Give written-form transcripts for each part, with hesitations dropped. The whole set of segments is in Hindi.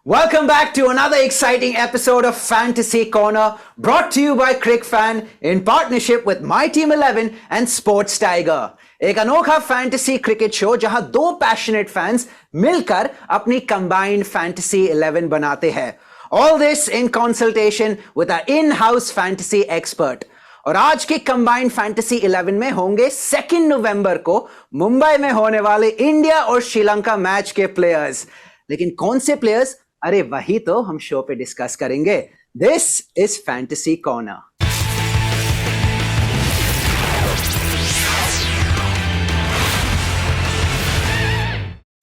Welcome back to another exciting episode of Fantasy Corner, brought to you by CricFan in partnership with My Team 11 and Sports Tiger. एक अनोखा फैंटेसी क्रिकेट शो जहां दो पैशनेट फैंस मिलकर अपनी कंबाइंड फैंटेसी 11 बनाते हैं. All this in consultation with our in-house fantasy expert. और आज के कंबाइंड फैंटेसी 11 में होंगे 2 नवंबर को मुंबई में होने वाले इंडिया और श्रीलंका मैच के प्लेयर्स. लेकिन कौन से प्लेयर्स? अरे वही तो हम शो पे डिस्कस करेंगे. This is fantasy corner.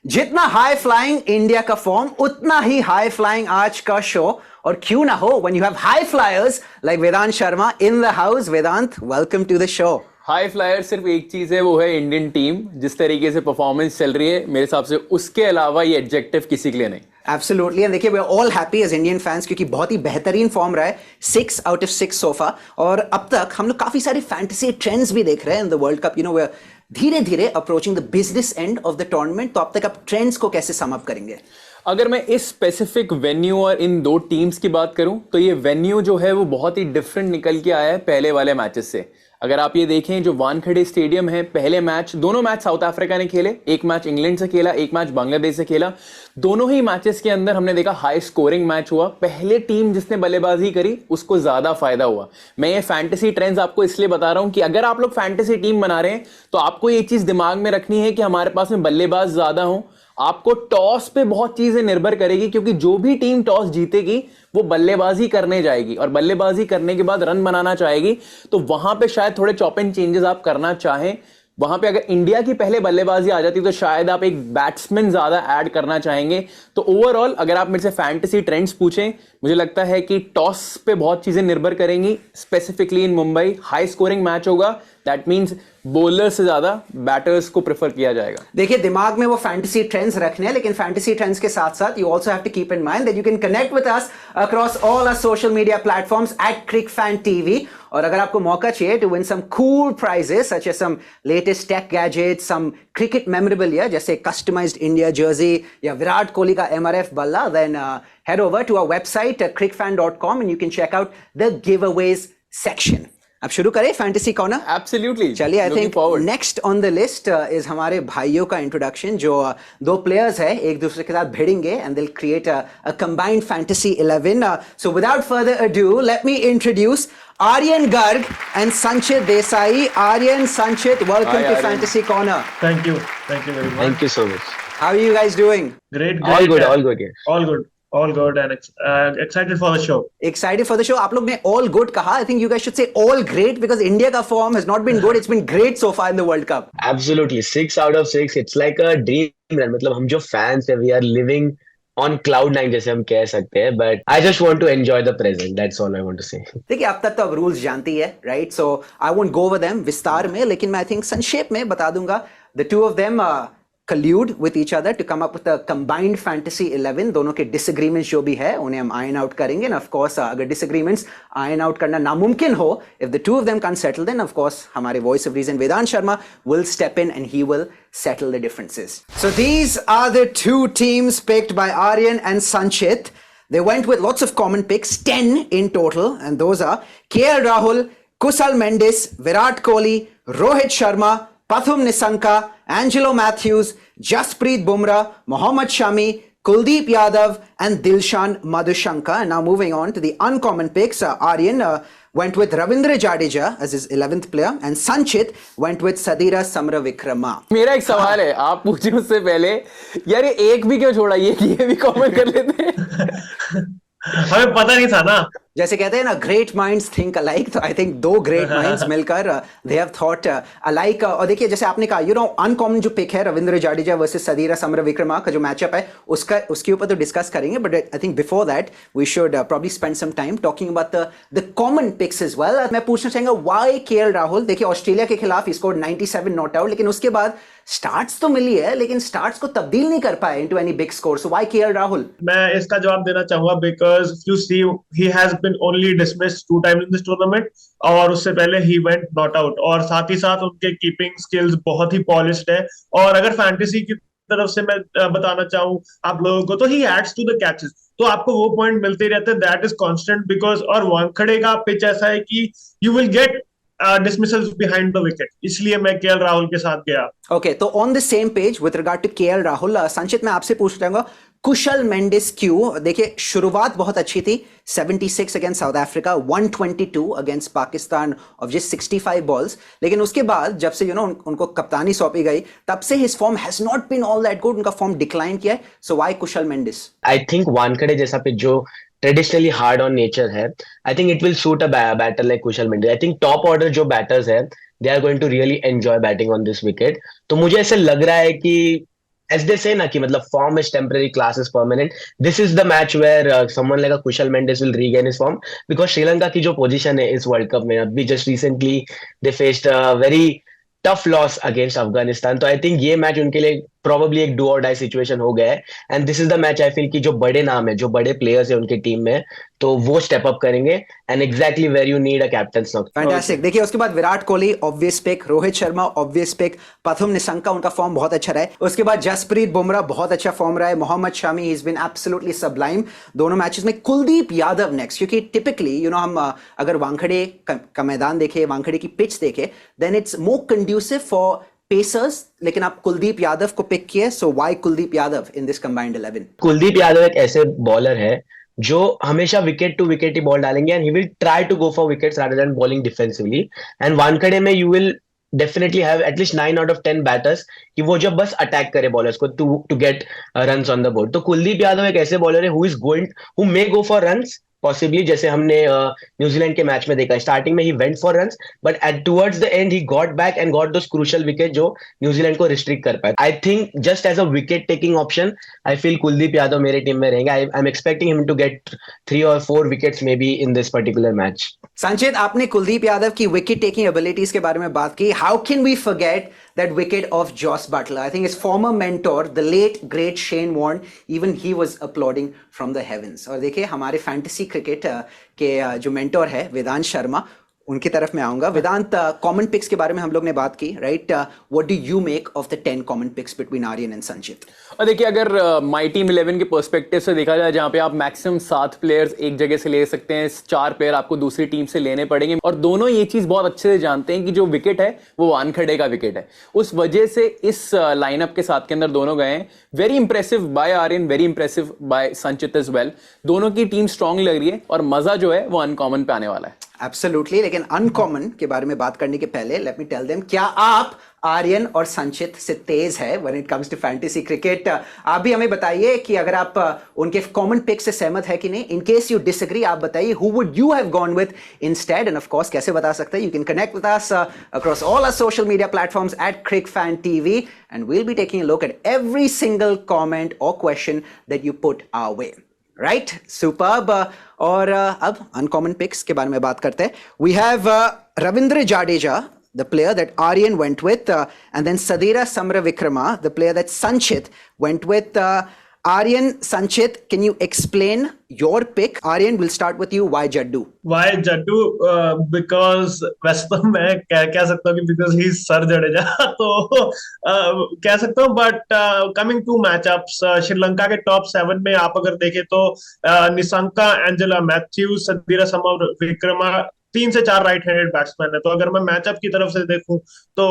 जितना हाई फ्लाइंग इंडिया का फॉर्म, उतना ही हाई फ्लाइंग आज का शो. और क्यों ना हो, when you have high flyers like Vedant Sharma in the house. Vedant, welcome to the show. High flyer सिर्फ एक चीज है, वो है इंडियन टीम. जिस तरीके से परफॉर्मेंस चल रही है मेरे हिसाब से, उसके अलावा ये एडजेक्टिव किसी के लिए नहीं. Absolutely, and देखिए, we're all happy as Indian fans क्योंकि बहुत ही बेहतरीन फॉर्म रहा है. 6 out of 6 सोफा. और अब तक हम लोग काफी सारे फैंटेसी ट्रेंड्स भी देख रहे हैं in the world cup. we're धीरे धीरे approaching the business end of the tournament. तो अब तक आप ट्रेंड्स को कैसे सम अप करेंगे? अगर मैं इस स्पेसिफिक वेन्यू और इन दो टीम्स की बात करूं तो ये वेन्यू जो है वो बहुत ही डिफरेंट निकल के आया है पहले वाले मैचेस से. अगर आप ये देखें, जो वानखेड़े स्टेडियम है, पहले मैच, दोनों मैच साउथ अफ्रीका ने खेले. एक मैच इंग्लैंड से खेला, एक मैच बांग्लादेश से खेला. दोनों ही मैचेस के अंदर हमने देखा हाई स्कोरिंग मैच हुआ. पहले टीम जिसने बल्लेबाजी करी उसको ज्यादा फायदा हुआ. मैं ये फैंटेसी ट्रेंड्स आपको इसलिए बता रहा हूं कि अगर आप लोग फैंटेसी टीम बना रहे हैं तो आपको ये चीज दिमाग में रखनी है कि हमारे पास में बल्लेबाज ज्यादा हो. आपको टॉस पे बहुत चीजें निर्भर करेगी, क्योंकि जो भी टीम टॉस जीतेगी वो बल्लेबाजी करने जाएगी और बल्लेबाजी करने के बाद रन बनाना चाहेगी. तो वहां पे शायद थोड़े चॉप एंड चेंजेस आप करना चाहें. वहां पे अगर इंडिया की पहले बल्लेबाजी आ जाती तो शायद आप एक बैट्समैन ज्यादा ऐड करना चाहेंगे. तो ओवरऑल अगर आप मेरे से फैंटेसी ट्रेंड्स पूछें, मुझे लगता है कि टॉस पे बहुत चीजें निर्भर करेंगी. Specifically in Mumbai high scoring match होगा. दैट मींस बॉलर से ज्यादा बैटर्स को प्रेफर किया जाएगा. देखिए, दिमाग में वो फैंटेसी ट्रेंड्स रखने हैं, लेकिन फैंटेसी ट्रेंड्स के साथ साथ you also have to keep in mind that you can connect with us across all our social media platforms @CricFanTV. और अगर आपको मौका चाहिए to win some cool prizes such as some latest tech gadgets, some cricket memorabilia जैसे कस्टमाइज्ड इंडिया जर्सी या विराट कोहली का MRF बल्ला, then head over to our website cricfan.com and you can check out the giveaways section. अब शुरू करें फैंटेसी कॉर्नर? एब्सोल्युटली. चलिए, I think next on the list is हमारे भाइयों का इंट्रोडक्शन. जो दो प्लेयर्स हैं, एक दूसरे के साथ भिड़ेंगे and they will create a combined fantasy 11. So without further ado, let me introduce Aryan Garg and Sanchit Desai. Aryan, Sanchit, welcome to Fantasy Corner. Thank you very much. Thank you so much. How are you guys doing? Great. All good, yeah. All good, and excited for the show. Excited for the show. आप लोग ने all good कहा. I think you guys should say all great because India का form has not been good. It's been great so far in the World Cup. Absolutely, 6 out of 6. It's like a dream run. मतलब हम जो fans हैं, we are living on cloud 9 जैसे हम कह सकते हैं. But I just want to enjoy the present. That's all I want to say. देखिए, अब तक तो अब रूल्स जानती है, right? So I won't go over them विस्तार में, लेकिन मैं आई थिंक संक्षेप में बता दूंगा. The two of them collude with each other to come up with a combined fantasy 11. दोनों के disagreements जो भी है उन्हें हम iron out करेंगे. And of course अगर disagreements iron out करना नामुमकिन हो, if the two of them can't settle, then of course हमारे voice of reason Vedant Sharma will step in and he will settle the differences. So these are the two teams picked by Aryan and Sanchit. They went with lots of common picks, 10 in total, and those are KL Rahul, Kusal Mendis, Virat Kohli, Rohit Sharma, Pathum Nissanka, Angelo Matthews, Jasprit Bumrah, Mohammad Shami, Kuldeep Yadav, and Dilshan Madhushankar. And now moving on to the uncommon picks, Aryan went with Ravindra Jadeja as his 11th player, and Sanchit went with Sadira Samaravikrama. मेरा एक सवाल है, आप पूछे उससे पहले, यार ये एक भी क्यों छोड़ा? ये भी कॉमेंट कर लेते हैं. हमें पता नहीं था ना. जैसे कहते हैं ना, ग्रेट माइंड्स थिंक अलाइक. तो आई थिंक दो ग्रेट माइंड्स मिलकर दे हैव थॉट अलाइक. और देखिए, जैसे आपने कहा, अनकॉमन जो पिक है रविंद्र जाडेजा वर्सेस सदीरा समरविक्रमा का जो मैचअप है, उसके ऊपर तो डिस्कस करेंगे. But I think before that we should probably spend some time talking about the common picks as well. मैं पूछना चाहूंगा, व्हाई केएल राहुल? देखिए, ऑस्ट्रेलिया के खिलाफ स्कोर 97 नॉट आउट, लेकिन उसके बाद स्टार्ट्स तो मिली है, लेकिन स्टार्ट्स को तब्दील नहीं कर पाए into any big score. So why KL Rahul? मैं इसका जवाब देना चाहूंगा because you see he has been only dismissed 2 times in this tournament, और उससे पहले ही वेंट नॉट आउट. और साथ ही साथ उनके कीपिंग स्किल्स बहुत ही पॉलिश्ड है. और अगर फैंटेसी की तरफ से मैं बताना चाहूँ आप लोगों को, तो ही एड्स टू द कैचेस, तो आपको वो पॉइंट मिलते रहते हैं, दैट इज कांस्टेंट बिकॉज, और वानखड़े का पिच ऐसा है कि you will get dismissals behind the wicket, इसलिए मैं केएल राहुल के साथ गया। ओके, तो on the same page with regard to KL Rahul, Sanchit मैं आपसे पूछ रहा हूँ कुशल मेंडिस क्यों? देखिए शुरुआत बहुत अच्छी थी, 76 against south Africa, 122 against Pakistan of just 65 balls, लेकिन उसके बाद जब से उनको कप्तानी सौंपी गई तब से his form has not been all that good, उनका फॉर्म डिक्लाइन किया है। So why Kushal Mendis? I think Wankhede जैसा पिच जो ट्रेडिशनली हार्ड ऑन नेचर है, I think it will suit a batter like Kushal Mendis. I think top order जो बैटर्स है, they are going to really enjoy batting on this wicket. तो मुझे ऐसे लग रहा है कि as they say ना कि मतलब form is temporary, class is permanent. This is the match where someone like a Kushal Mendes will regain his form, because Sri Lanka की जो position है इस वर्ल्ड कप में, अभी just recently they faced a very tough loss against Afghanistan, तो आई थिंक ये मैच उनके लिए probably एक do or die situation हो गया है। And this is the match I feel कि जो बड़े नाम है, जो बड़े प्लेयर्स है उनके टीम में, तो वो स्टेप अप करेंगे, and exactly where you need a captain knock. Fantastic. देखिए उसके बाद Virat Kohli obvious pick, Rohit Sharma obvious pick, Pathum Nissanka उनका फॉर्म बहुत अच्छा रहा है, उसके बाद जसप्रीत बुमराह बहुत अच्छा फॉर्म रहा है, Mohammed Shami he has been absolutely sublime दोनों मैचेस में, कुलदीप यादव नेक्स्ट, क्योंकि टिपिकली हम अगर वानखड़े का मैदान देखे, वानखड़े की पिच देखे, then it's more conducive for pacers, लेकिन आप कुलदीप यादव को पिक किए, so why Kuldeep Yadav in this combined 11? Kuldeep Yadav एक ऐसे बॉलर है जो हमेशा विकेट टू विकेट ही बॉल डालेंगे, and he will try to go for wickets rather than bowling defensively. And Wankhede में you will definitely have at least 9 out of 10 batters कि वो जब बस अटैक करे बॉलर्स को to get runs on the board. तो कुलदीप यादव एक ऐसे बॉलर है who may go for runs possibly, जैसे हमने न्यूजीलैंड के मैच में देखा, स्टार्टिंग में ही went for runs, but at towards the end he got back and got those crucial wicket जो न्यूजीलैंड को रिस्ट्रिक्ट कर पाए। I think just as a wicket taking option I feel Kuldeep Yadav मेरे टीम में रहेंगे। I am expecting him to get 3 or 4 wickets maybe in this particular match. Sanchit, आपने कुलदीप यादव की विकेट टेकिंग एबिलिटीज के बारे में बात की, how can we forget that wicket of Joss Butler? I think his former mentor, the late great Shane Warne, even he was applauding from the heavens. और देखिए हमारे फैंटेसी क्रिकेट के जो मेंटोर है वेदांत शर्मा, उनकी तरफ में आऊंगा। वेदांत, कॉमन पिक्स के बारे में हम लोग ने बात की, right? What do you make of the 10 common picks between Aryan and Sanchit? और देखिए अगर माई टीम 11 के पर्सपेक्टिव से देखा जाए, जहां पे आप मैक्सिमम 7 प्लेयर्स एक जगह से ले सकते हैं, 4 प्लेयर आपको दूसरी टीम से लेने पड़ेंगे, और दोनों ये चीज बहुत अच्छे से जानते हैं कि जो विकेट है वो वानखड़े का विकेट है। उस वजह से इस लाइनअप के साथ के अंदर दोनों गए हैं। Very impressive by Aryan, very impressive by Sanchit as well. दोनों की टीम स्ट्रांग लग रही है और मजा जो है वो अनकॉमन पे आने वाला है। एब्सोल्युटली, लेकिन अनकॉमन के बारे में बात करने के पहले लेट मी टेल देम, क्या आप आर्यन और संचित से तेज है when it comes to fantasy cricket? आप भी हमें बताइए कि अगर आप उनके कॉमन पिक से सहमत है कि नहीं। इन केस यू डिसएग्री, आप बताइए who would you have gone with instead, and of course कैसे बता सकते हैं? You can connect with us across all our social media platforms @CricFanTV, and we'll be taking a look at every single comment or question that you put our way. Right, superb. और अब अनकॉमन पिक्स के बारे में बात करते हैं। We have Ravindra Jadeja, the player that Aryan went with, and then Sadira Samaravikrama, the player that Sanchit went with. Aryan, Sanchit, can you explain your pick? Aryan, we'll start with you. Why Jaddu? Why Jaddu? Because वैसे तो मैं कह सकता हूँ कि because he's सर जडेजा तो कह सकता हूँ, but coming to matchups, Sri Lanka के टॉप 7 में आप अगर देखें तो निशंका, एंजेला मैथ्यूज, सदीरा समरविक्रमा, 3 से 4 राइट हैंडेड बैट्समैन है। तो अगर मैं मैचअप की तरफ से देखूं तो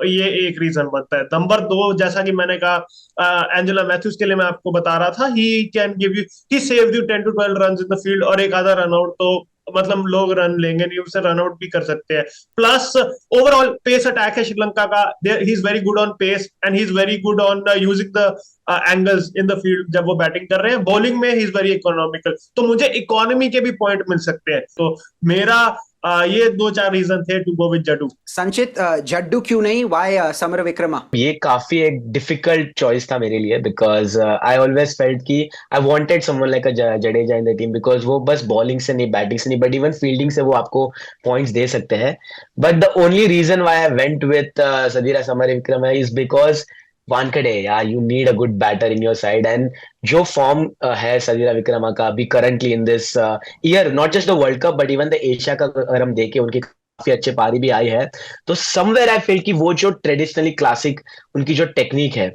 ये एक रीजन बनता है। नंबर 2, जैसा कि मैंने कहा, एंजेला मैथ्यूज के लिए मैं आपको बता रहा था, he can give you, he save you 10 to 12 run in the field, और एक आधा रन आउट तो मतलब लोग रन लेंगे नहीं, उससे रन आउट भी कर सकते हैं। प्लस ओवरऑल पेस अटैक है श्रीलंका का, he is very good on pace and he is very good on using the angles in the field जब वो बैटिंग कर रहे हैं। बॉलिंग में ही इज वेरी इकोनॉमिकल, तो मुझे इकोनॉमी के भी पॉइंट मिल सकते हैं। तो मेरा ये 2-4 रीजन थे टू गो विद जड्डू। संचित, जड्डू क्यों नहीं? व्हाई समरविक्रमा? ये काफी एक डिफिकल्ट चॉइस था मेरे लिए, बिकॉज आई ऑलवेज फेल्ट कि I wanted someone like a Jadeja in the team, because वो बस बॉलिंग से नहीं, बैटिंग से नहीं, बट इवन फील्डिंग से वो आपको पॉइंट्स दे सकते हैं। But the only reason why I went with Sadeera Samarawickrama is because Wankhede, यार you need a good batter in your side, and जो फॉर्म है सदीरा विक्रमा का अभी currently in this year, not just the world cup but even the Asia का अगर हम देखें, उनकी काफी अच्छे पारी भी आई है। तो समवेयर आई फील कि वो जो ट्रेडिशनली क्लासिक उनकी जो टेक्निक है,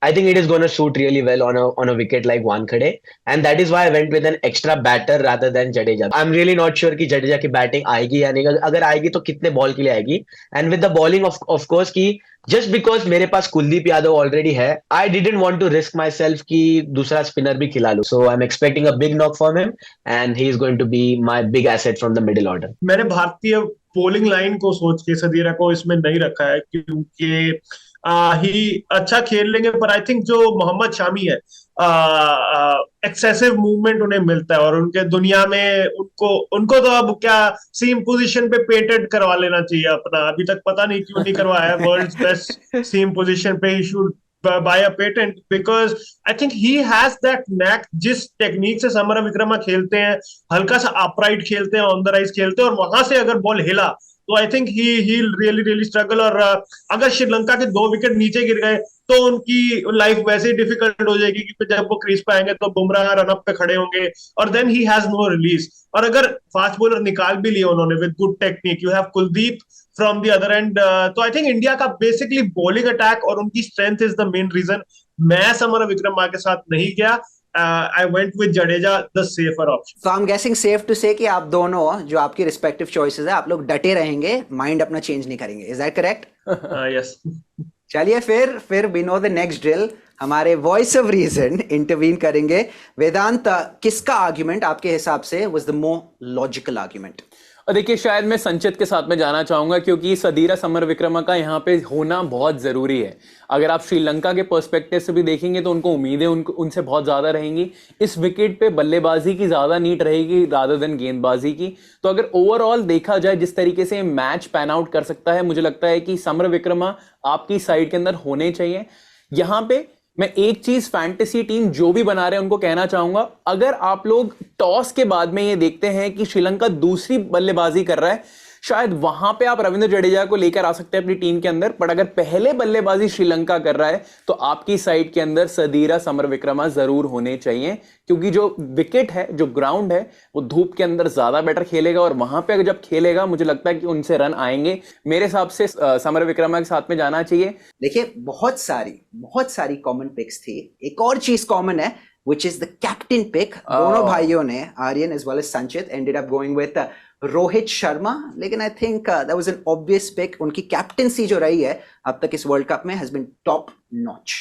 I think it is going to suit really well on a wicket like Wankhede, and that is why I went with an extra batter rather than Jadeja. I'm really not sure कि Jadeja की batting आएगी या नहीं, अगर आएगी तो कितने बॉल के लिए आएगी, and with the bowling of course कि just because मेरे पास कुलदीप यादव already है, I didn't want to risk myself कि दूसरा स्पिनर भी खिला लूं, so I'm expecting a big knock from him, and he is going to be my big asset from the middle order. मैंने भारतीय बॉलिंग लाइन को सोच के सदीरा को इसमें नहीं रखा है, क्योंकि ही अच्छा खेल लेंगे, पर आई थिंक जो मोहम्मद शामी है, एक्सेसिव मूवमेंट उन्हें मिलता है, और उनके दुनिया में उनको उनको तो अब क्या सीम पोजीशन पे पेटेंट करवा लेना चाहिए अपना, अभी तक पता नहीं क्यों नहीं करवाया, वर्ल्ड्स बेस्ट सीम पोजीशन पे he should buy a patent, because I think he has that knack, जिस टेक्निक से समर विक्रमा खेलते हैं, हल्का सा अपराइट खेलते हैं, ऑन द राइज खेलते हैं, और वहां से अगर बॉल हिला तो I think he really struggle, और अगर श्रीलंका के 2 विकेट नीचे गिर गए तो उनकी लाइफ वैसे ही डिफिकल्ट हो जाएगी, क्योंकि जब वो क्रीज पे आएंगे तो बुमराह रनअप पे खड़े होंगे, और then he has no release. और अगर फास्ट बॉलर निकाल भी लिए उन्होंने with good technique, you have Kuldeep from the other end, तो आई थिंक इंडिया का बेसिकली बॉलिंग अटैक और उनकी strength is the main reason. मैं समर विक्रमा के साथ नहीं गया, I went with Jadeja, the safer option. So I'm guessing safe to say कि आप दोनों जो आपकी रिस्पेक्टिव चॉइसेस है, आप लोग डटे रहेंगे, माइंड अपना चेंज नहीं करेंगे। Is that correct? Yes. चलिए फिर we know the next drill, हमारे वॉइस ऑफ रीजन इंटरवीन करेंगे। वेदांत, किसका आर्ग्यूमेंट आपके हिसाब से was the more logical argument? और देखिए, शायद मैं संचित के साथ में जाना चाहूंगा, क्योंकि सदीरा समर विक्रमा का यहाँ पे होना बहुत जरूरी है। अगर आप श्रीलंका के पर्सपेक्टिव से भी देखेंगे तो उनको उम्मीदें उनसे बहुत ज्यादा रहेंगी। इस विकेट पे बल्लेबाजी की ज्यादा नीड रहेगी रादर देन गेंदबाजी की। तो अगर ओवरऑल देखा जाए जिस तरीके से मैच पैन आउट कर सकता है, मुझे लगता है कि समर विक्रमा आपकी साइड के अंदर होने चाहिए। यहाँ पे मैं एक चीज फैंटेसी टीम जो भी बना रहे हैं उनको कहना चाहूंगा, अगर आप लोग टॉस के बाद में ये देखते हैं कि श्रीलंका दूसरी बल्लेबाजी कर रहा है, शायद वहां पे आप रविंद्र जडेजा को लेकर आ सकते हैं अपनी टीम के अंदर, पर अगर पहले बल्लेबाजी श्रीलंका कर रहा है तो आपकी साइड के अंदर सदीरा समर विक्रमा जरूर होने चाहिए, क्योंकि जो विकेट है, जो ग्राउंड है, वो धूप के अंदर ज्यादा बेटर खेलेगा, और वहां पे जब खेलेगा मुझे लगता है कि उनसे रन आएंगे। मेरे हिसाब से समर विक्रमा के साथ में जाना चाहिए। देखिए, बहुत सारी कॉमन पिक्स थी। एक और चीज कॉमन है, which is the captain pick. दोनों भाइयों ने, आर्यन as well as संचित, ended up going with Rohit Sharma, लेकिन I think that was an obvious pick. उनकी कैप्टेंसी जो रही है अब तक इस वर्ल्ड कप में has been top notch.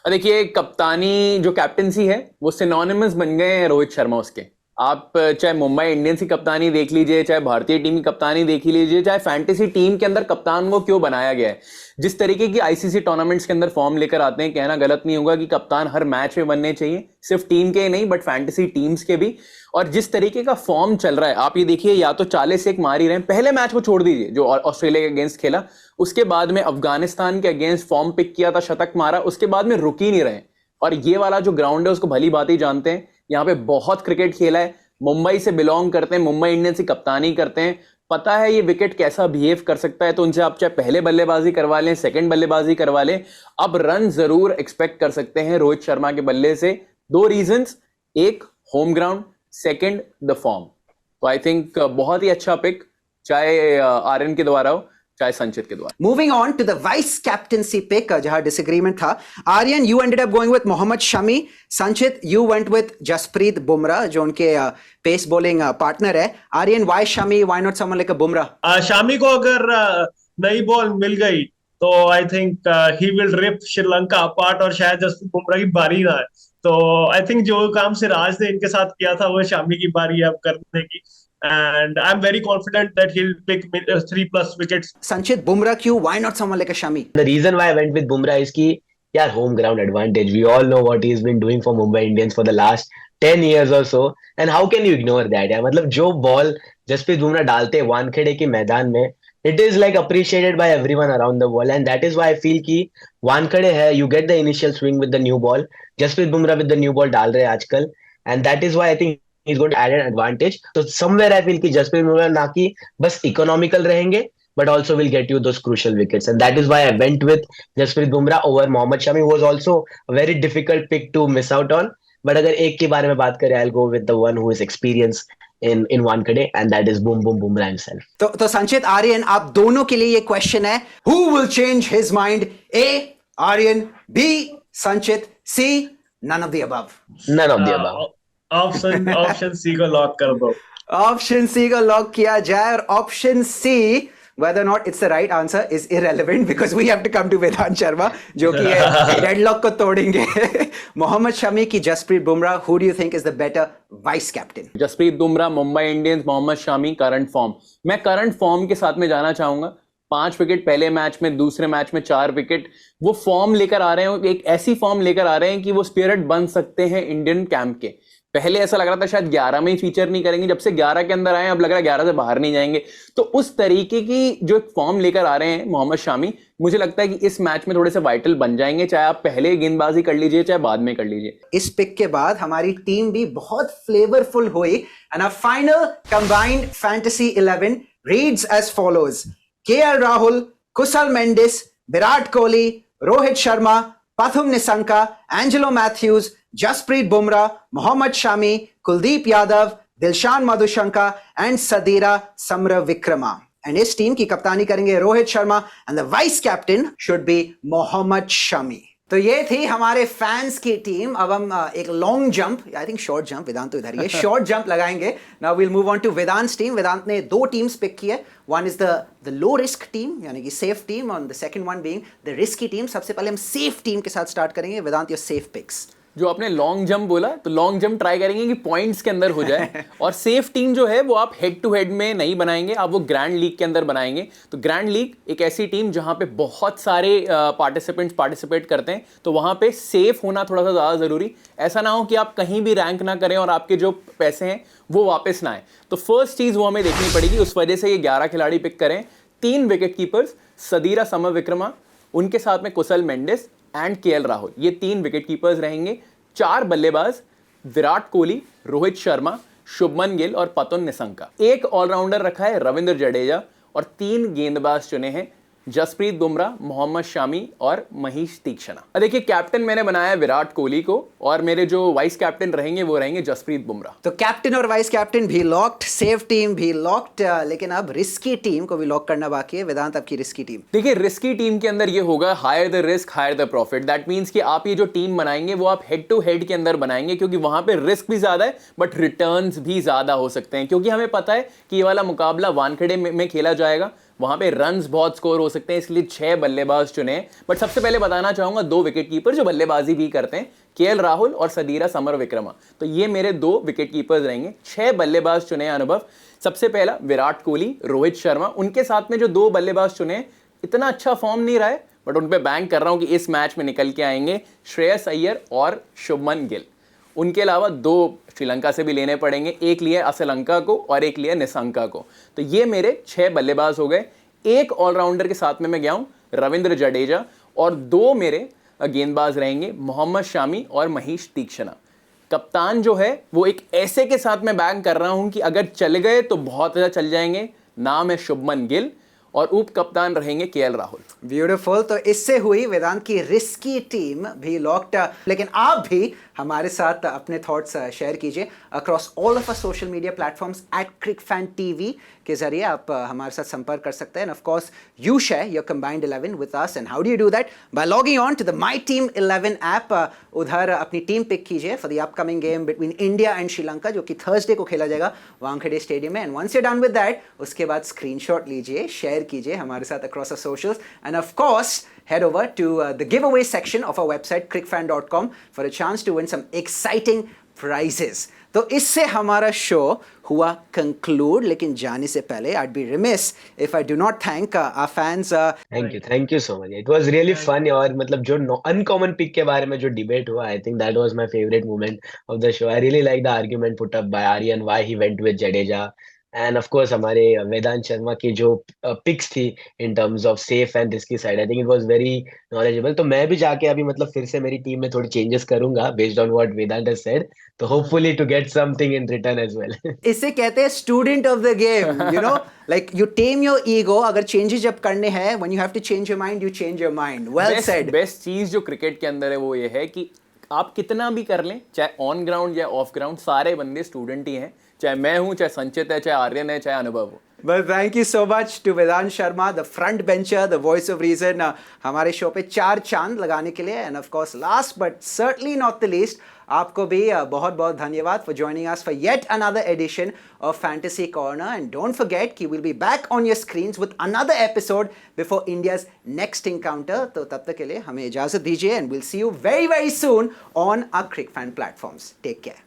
और देखिए, कप्तानी जो कैप्टेंसी है वो सिनोनिमस बन गए हैं रोहित शर्मा उसके। आप चाहे मुंबई इंडियंस की कप्तानी देख लीजिए, चाहे भारतीय टीम की कप्तानी देख लीजिए, चाहे फैंटेसी टीम के अंदर कप्तान को क्यों बनाया गया है, जिस तरीके की आईसीसी टूर्नामेंट्स के अंदर फॉर्म लेकर आते हैं, कहना गलत नहीं होगा कि कप्तान हर मैच में बनने चाहिए, सिर्फ टीम के ही नहीं बट फैंटेसी टीम्स के भी। और जिस तरीके का फॉर्म चल रहा है, आप ये देखिए, या तो 40 एक मार ही रहे हैं। पहले मैच को छोड़ दीजिए जो ऑस्ट्रेलिया के अगेंस्ट खेला, उसके बाद में अफगानिस्तान के अगेंस्ट फॉर्म पिक किया था, शतक मारा, उसके बाद में रुक ही नहीं रहे। और ये वाला जो ग्राउंड है उसको भली बात ही जानते हैं, यहाँ पे बहुत क्रिकेट खेला है, मुंबई से बिलोंग करते हैं, मुंबई इंडियंस की कप्तानी करते हैं, पता है ये विकेट कैसा बिहेव कर सकता है। तो उनसे आप चाहे पहले बल्लेबाजी करवा लें, सेकंड बल्लेबाजी करवा लें, अब रन जरूर एक्सपेक्ट कर सकते हैं रोहित शर्मा के बल्ले से। 2 रीजंस, एक home ground, second the form. तो आई थिंक बहुत ही अच्छा पिक, चाहे आर्यन के द्वारा हो चाहे संचित के द्वारा। Moving on to the vice captaincy pick, जहां डिसएग्रीमेंट था। Aryan, you ended up going with Mohammed Shami. Sanchit, you went with Jasprit Bumrah, जो उनके पेस बॉलिंग पार्टनर है। Aryan, why Shami, why not someone like a Bumrah? Shami को अगर नई बॉल मिल गई तो I think he will rip Sri Lanka apart, और शायद जसप्रीत बुमराह की बारी ना है। तो आई थिंक जो काम सिराज ने इनके साथ किया था वो शामी की बारी है अब करने की, and I'm very confident that he'll pick 3+ wickets. Sanchit, Bumrah क्यों? Why not someone like a Shami? The reason why I went with Bumrah is कि यार home ground advantage. We all know what he's been doing for Mumbai Indians for the last 10 years or so, and how can you ignore that? यार मतलब जो बॉल जसप्रीत बुमराह डालते हैं वानखेड़े के मैदान में, it is like appreciated by everyone around the world, and that is why I feel कि वानखेड़े है, you get the initial swing with the new ball. Jasprit Bumrah with the new ball डाल रहे हैं आजकल, and that is why I think he's going to add an advantage. So somewhere I feel कि जसप्रीत बुमराह ना कि बस economical रहेंगे, but also will get you those crucial wickets, and that is why I went with Jasprit Bumrah over Mohammad Shami, who was also a very difficult pick to miss out on. But अगर एक के बारे में बात करें, I'll go with the one who is experienced in Wankhede, and that is Boom Boom Bumrah himself. तो संचित, आर्यन, आप दोनों के लिए ये क्वेश्चन है, who will change his mind? A, Aryan, B, Sanchit, C, none of the above. None of the above. Option C को लॉक कर दो. ऑप्शन सी को लॉक किया जाए और option C whether or not it's the right answer is irrelevant because we have to come to Vedant Sharma जो कि डेडलॉक को तोड़ेंगे. मोहम्मद शमी की Jasprit Bumrah, who do you think is the better vice captain? Jasprit Bumrah, Mumbai Indians, Mohammed Shami, current form. मैं करंट फॉर्म के साथ में जाना चाहूंगा. 5 विकेट पहले मैच में, दूसरे मैच में 4 विकेट. वो फॉर्म लेकर आ रहे हैं, एक ऐसी फॉर्म लेकर आ रहे हैं कि वो स्पिरिट बन सकते हैं इंडियन कैंप के. पहले ऐसा लग रहा था शायद 11 में ही फीचर नहीं करेंगे, जब से 11 के अंदर आए अब लग रहा है 11 से बाहर नहीं जाएंगे. तो उस तरीके की जो फॉर्म लेकर आ रहे हैं मोहम्मद शामी, मुझे लगता है कि इस मैच में थोड़े से वाइटल बन जाएंगे, चाहे आप पहले गेंदबाजी कर लीजिए चाहे बाद में कर लीजिए. इस पिक के बाद हमारी टीम भी बहुत फ्लेवरफुल हुई and a final combined fantasy 11 reads as follows. KL Rahul, Kushal Mendis, Virat Kohli, Rohit Sharma, Pathum Nissanka, Angelo Mathews, Jasprit Bumrah, Mohammed Shami, Kuldeep Yadav, Dilshan Madushanka and Sadeera Samarawickrama. And इस टीम की कप्तानी करेंगे Rohit Sharma and the vice captain should be Mohammed Shami. तो ये थी हमारे फैंस की टीम. अब हम एक long jump, I think short jump, Vedant तो इधर ही है, शॉर्ट जंप लगाएंगे. Now will move on to Vedant team. Vedant ने 2 टीम्स पिक की है. One is the low risk team यानी कि सेफ टीम, और the second one being the risky team. सबसे पहले हम सेफ टीम के साथ स्टार्ट करेंगे. Vedant, your safe picks. जो आपने लॉन्ग जंप बोला, तो लॉन्ग जंप ट्राई करेंगे कि पॉइंट्स के अंदर हो जाए. और सेफ टीम जो है वो आप हेड टू हेड में नहीं बनाएंगे, आप वो ग्रैंड लीग के अंदर बनाएंगे. तो ग्रैंड लीग एक ऐसी टीम जहां पे बहुत सारे पार्टिसिपेंट्स पार्टिसिपेट करते हैं, तो वहां पे सेफ होना थोड़ा सा ज़्यादा ज़रूरी. ऐसा ना हो कि आप कहीं भी रैंक ना करें और आपके जो पैसे हैं वो वापस ना आए. तो फर्स्ट चीज़ वो हमें देखनी पड़ेगी. उस वजह से ये 11 खिलाड़ी पिक करें. 3 विकेट कीपर्स, सदीरा समरविक्रमा, उनके साथ में कुशल मेंडिस एंड केएल राहुल. ये 3 विकेट कीपर्स रहेंगे. 4 बल्लेबाज, विराट कोहली, रोहित शर्मा, शुभमन गिल और पाथुम निशंका. एक ऑलराउंडर रखा है रविंद्र जडेजा और 3 गेंदबाज चुने हैं जसप्रीत बुमराह, मोहम्मद शमी और महीश तीक्ष्णा. देखिए, कैप्टन मैंने बनाया है विराट कोहली को और मेरे जो वाइस कैप्टन रहेंगे वो रहेंगे जसप्रीत बुमराह. तो कैप्टन और वाइस कैप्टन भी लॉक्ड, सेफ टीम भी लॉक्ड, लेकिन अब रिस्की टीम को भी लॉक करना बाकी है. वेदांत, आपकी रिस्की टीम. देखिए, रिस्की टीम के अंदर ये होगा higher the risk higher the profit. That means कि आप ये जो टीम बनाएंगे वो आप हेड टू हेड के अंदर बनाएंगे, क्योंकि वहां पे रिस्क भी ज्यादा है बट रिटर्न्स भी ज्यादा हो सकते हैं. क्योंकि हमें पता है कि ये वाला मुकाबला वानखेड़े में खेला जाएगा, वहां पे रन्स बहुत स्कोर हो सकते हैं, इसलिए 6 बल्लेबाज चुने. बट सबसे पहले बताना चाहूंगा 2 विकेट कीपर जो बल्लेबाजी भी करते हैं, केएल राहुल और सदीरा समरविक्रमा. तो ये मेरे 2 विकेट कीपर्स रहेंगे. 6 बल्लेबाज चुने अनुभव. सबसे पहला विराट कोहली, रोहित शर्मा, उनके साथ में जो 2 बल्लेबाज चुने, इतना अच्छा फॉर्म नहीं रहा है बट उन पे बैंक कर रहा हूं कि इस मैच में निकल के आएंगे. श्रेयस अय्यर और शुभमन गिल. उनके अलावा 2 श्रीलंका से भी लेने पड़ेंगे. एक लिए असलंका को और एक लिए निशंका को. तो ये मेरे 6 बल्लेबाज हो गए. एक ऑलराउंडर के साथ में मैं गया हूं रविंद्र जडेजा और 2 मेरे गेंदबाज रहेंगे मोहम्मद शमी और महीश तीक्ष्णा. कप्तान जो है वो एक ऐसे के साथ में बैंक कर रहा हूं कि अगर चल गए तो बहुत अच्छा चल जाएंगे. नाम है शुभमन गिल और उप कप्तान रहेंगे केएल राहुल. ब्यूटीफुल. तो इससे हुई वेदांत की रिस्की टीम भी लॉक्ड. लेकिन आप भी हमारे साथ अपने थॉट्स शेयर कीजिए across all of a social media platforms @crickfan.tv के जरिए आप हमारे साथ संपर्क कर सकते हैं. Of course you share your combined 11 with us. And how do you do that? By logging on to the my team 11 app. उधर अपनी टीम पिक कीजिए for the upcoming game between India and Sri Lanka, जो कि थर्सडे को खेला जाएगा वानखेड़े स्टेडियम में. And once you done with that, उसके बाद स्क्रीनशॉट लीजिए, शेयर कीजिए हमारे साथ across a socials. And of course head over to the giveaway section of our website crickfan.com for a chance to win some exciting prizes. तो इससे हमारा शो हुआ कंक्लूड. लेकिन जाने से पहले I'd be remiss if I do not thank our fans. Thank you so much. It was really fun. और मतलब जो अनकॉमन पिक के बारे में जो डिबेट हुआ, I think that was my favorite moment of the show. I really like the argument put up by Aryan why he went with Jadeja. And of course हमारे वेदांत शर्मा की जो पिक्स थी in terms of safe and risky side, I think it was very knowledgeable. तो मैं भी जाके अभी मतलब फिर से मेरी टीम में थोड़ी चेंजेस करूंगा based on what Vedant has said. तो hopefully to get something in return as well. इसे कहते हैं student of the game. You know, like you tame your ego. अगर चेंजेस जब करने हैं, when you have to change your mind, you change your mind. Well said. Best चीज जो क्रिकेट के अंदर है वो ये है कि आप कितना भी कर लें, चाहे ऑन ग्राउंड या ऑफ ग्राउंड, सारे बंदे स्टूडेंट ही हैं. चाहे मैं हूं, चाहे संचित है, चाहे आर्यन है, चाहे अनुभव हो. But thank you so much to Vedant Sharma, the front bencher, the voice of reason, हमारे शो पे 4 चांद लगाने के लिए. And of course, last but certainly not the least, आपको भी बहुत बहुत धन्यवाद for joining us for yet another edition of Fantasy Corner. And don't forget कि we'll be back on your screens with another episode before India's next encounter. तो तब तक के लिए हमें इजाज़त दीजिए and we'll see you very very soon on our Crick Fan platforms. Take care.